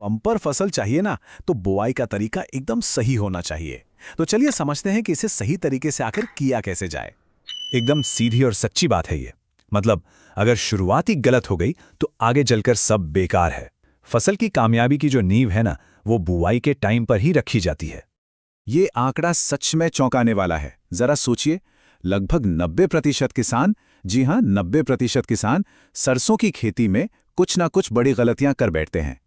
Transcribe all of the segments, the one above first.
Bumper फसल चाहिए ना, तो बुआई का तरीका एकदम सही होना चाहिए। तो चलिए समझते हैं कि इसे सही तरीके से आखिर किया कैसे जाए। एकदम सीधी और सच्ची बात है ये। मतलब अगर शुरुआत ही गलत हो गई तो आगे चलकर सब बेकार है। फसल की कामयाबी की जो नींव है ना, वो बुआई के टाइम पर ही रखी जाती है। ये आंकड़ा सच में चौंकाने वाला है। जरा सोचिए, लगभग 90% किसान, जी हां 90% किसान सरसों की खेती में कुछ ना कुछ बड़ी गलतियां कर बैठते हैं।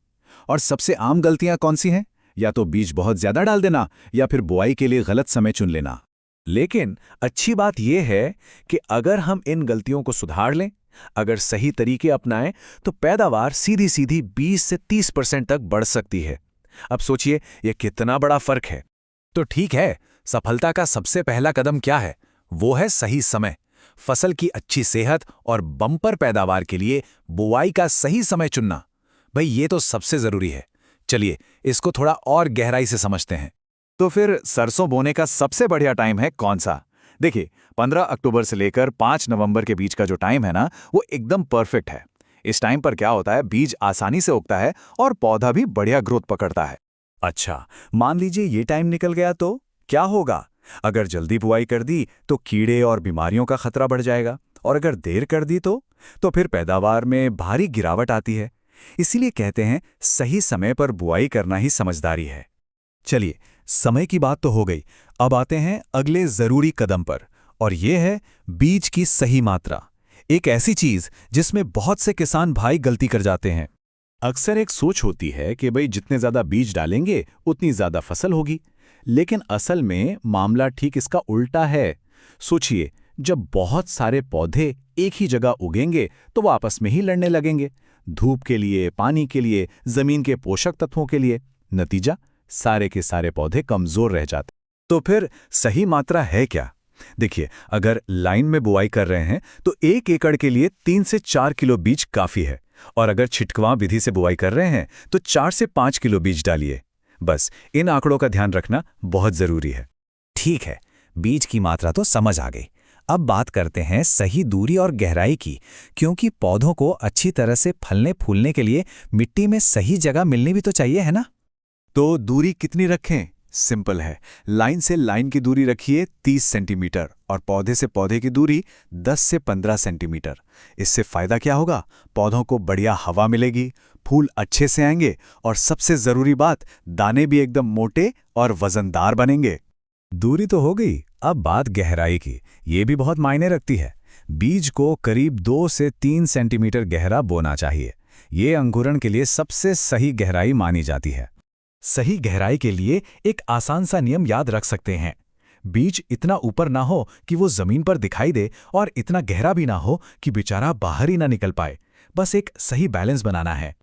और सबसे आम गलतियां कौन सी हैं? या तो बीज बहुत ज्यादा डाल देना, या फिर बुआई के लिए गलत समय चुन लेना। लेकिन अच्छी बात यह है कि अगर हम इन गलतियों को सुधार लें, अगर सही तरीके अपनाएं, तो पैदावार सीधी सीधी 20 से 30% तक बढ़ सकती है। अब सोचिए यह कितना बड़ा फर्क है। तो ठीक है, सफलता का सबसे पहला कदम क्या है? वो है सही समय। फसल की अच्छी सेहत और बम्पर पैदावार के लिए बुआई का सही समय चुनना, भाई ये तो सबसे जरूरी है। चलिए इसको थोड़ा और गहराई से समझते हैं। तो फिर सरसों बोने का सबसे बढ़िया टाइम है कौन सा? देखिए, 15 अक्टूबर से लेकर 5 नवंबर के बीच का जो टाइम है ना, वो एकदम परफेक्ट है। इस टाइम पर क्या होता है, बीज आसानी से उगता है और पौधा भी बढ़िया ग्रोथ पकड़ता है। अच्छा, मान लीजिए ये टाइम निकल गया तो क्या होगा? अगर जल्दी बुआई कर दी तो कीड़े और बीमारियों का खतरा बढ़ जाएगा, और अगर देर कर दी तो फिर पैदावार में भारी गिरावट आती है। इसीलिए कहते हैं सही समय पर बुआई करना ही समझदारी है। चलिए, समय की बात तो हो गई, अब आते हैं अगले जरूरी कदम पर, और यह है बीज की सही मात्रा। एक ऐसी चीज जिसमें बहुत से किसान भाई गलती कर जाते हैं। अक्सर एक सोच होती है कि भाई जितने ज्यादा बीज डालेंगे उतनी ज्यादा फसल होगी, लेकिन असल में मामला ठीक इसका उल्टा है। सोचिए, जब बहुत सारे पौधे एक ही जगह उगेंगे तो वो आपस में ही लड़ने लगेंगे, धूप के लिए, पानी के लिए, जमीन के पोषक तत्वों के लिए। नतीजा, सारे के सारे पौधे कमजोर रह जाते। तो फिर सही मात्रा है क्या? देखिए, अगर लाइन में बुआई कर रहे हैं तो 1 एकड़ के लिए 3 से 4 किलो बीज काफी है, और अगर छिटकवा विधि से बुआई कर रहे हैं तो 4 से 5 किलो बीज डालिए। बस इन आंकड़ों का ध्यान रखना बहुत जरूरी है। ठीक है, बीज की मात्रा तो समझ आ गई। अब बात करते हैं सही दूरी और गहराई की, क्योंकि पौधों को अच्छी तरह से फलने फूलने के लिए मिट्टी में सही जगह मिलनी भी तो चाहिए, है ना? तो दूरी कितनी रखें? सिंपल है, लाइन से लाइन की दूरी रखिए 30 सेंटीमीटर, और पौधे से पौधे की दूरी 10 से 15 सेंटीमीटर। इससे फायदा क्या होगा? पौधों को बढ़िया हवा मिलेगी, फूल अच्छे से आएंगे, और सबसे जरूरी बात, दाने भी एकदम मोटे और वजनदार बनेंगे। दूरी तो हो गई, अब बात गहराई की। ये भी बहुत मायने रखती है। बीज को करीब 2 से 3 सेंटीमीटर गहरा बोना चाहिए। ये अंकुरण के लिए सबसे सही गहराई मानी जाती है। सही गहराई के लिए एक आसान सा नियम याद रख सकते हैं। बीज इतना ऊपर ना हो कि वो जमीन पर दिखाई दे, और इतना गहरा भी ना हो कि बेचारा बाहर ही ना निकल पाए। बस एक सही बैलेंस बनाना है।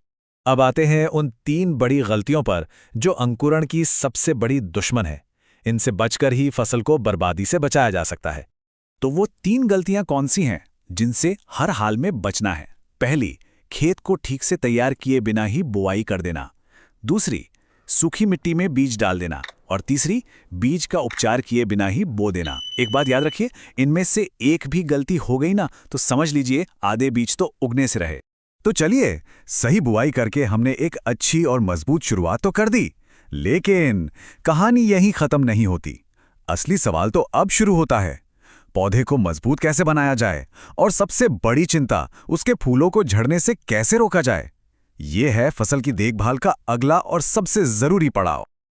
अब आते हैं उन 3 बड़ी गलतियों पर जो अंकुरण की सबसे बड़ी दुश्मन है। इनसे बचकर ही फसल को बर्बादी से बचाया जा सकता है। तो वो 3 गलतियां कौन सी हैं जिनसे हर हाल में बचना है? पहली, खेत को ठीक से तैयार किए बिना ही बुआई कर देना। दूसरी, सूखी मिट्टी में बीज डाल देना। और तीसरी, बीज का उपचार किए बिना ही बो देना। एक बात याद रखिए, इनमें से एक भी गलती हो गई ना, तो समझ लीजिए आधे बीज तो उगने से रहे। तो चलिए, सही बुआई करके हमने एक अच्छी और मजबूत शुरुआत तो कर दी, लेकिन कहानी यहीं खत्म नहीं होती। असली सवाल तो अब शुरू होता है। पौधे को मजबूत कैसे बनाया जाए, और सबसे बड़ी चिंता, उसके फूलों को झड़ने से कैसे रोका जाए। ये है फसल की देखभाल का अगला और सबसे जरूरी पड़ाव।